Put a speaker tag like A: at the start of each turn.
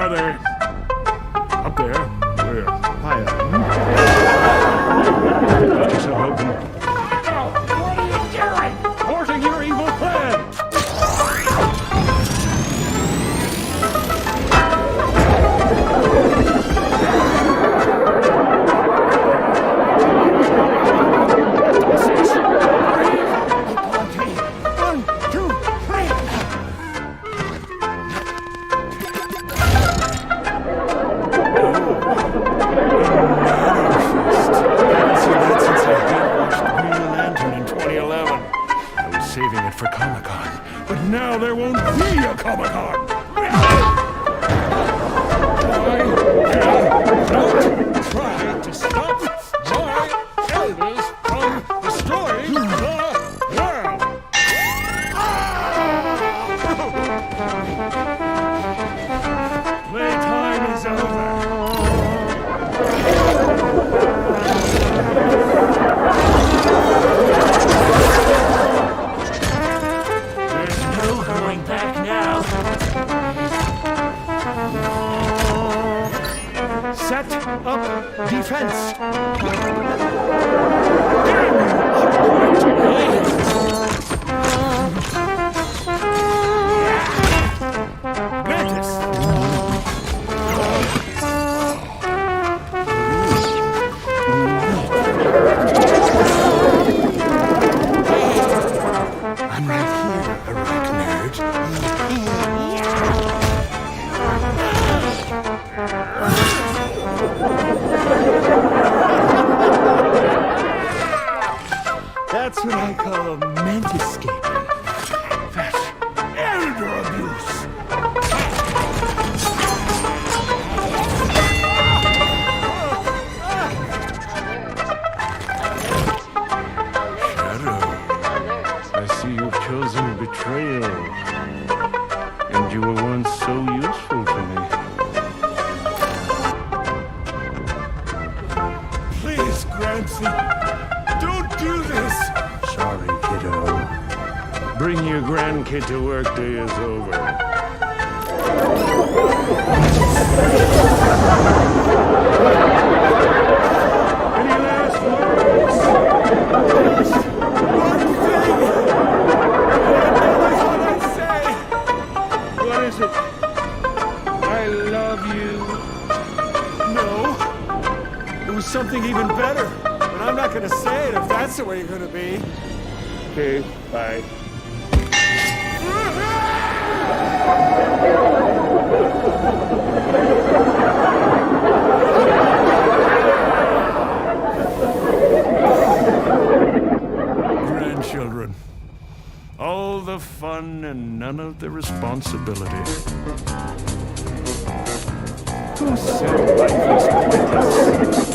A: are they? Up there? Where?
B: Higher.
A: What are you doing? Thwarting your evil plan! Saving it for Comic-Con, but now there won't be a Comic-Con! Don't try to stop my elders from destroying the world! Playtime is over.
C: Going back now.
A: Set up defense. Mantis. I'm right here, arachnid. That's what I call a mantiscaping. That's elder abuse. Shadow, I see you've chosen betrayal. And you were once so useful to me. Please, Gramsci, don't do this! Sorry, kiddo. Bring your grandkid to work day is over. Any last words? One thing! That's what I say! What is it? I love you. No. It was something even better. But I'm not gonna say it if that's the way you're gonna be. Okay, bye. Grandchildren. All the fun and none of the responsibility. Who said life is pointless?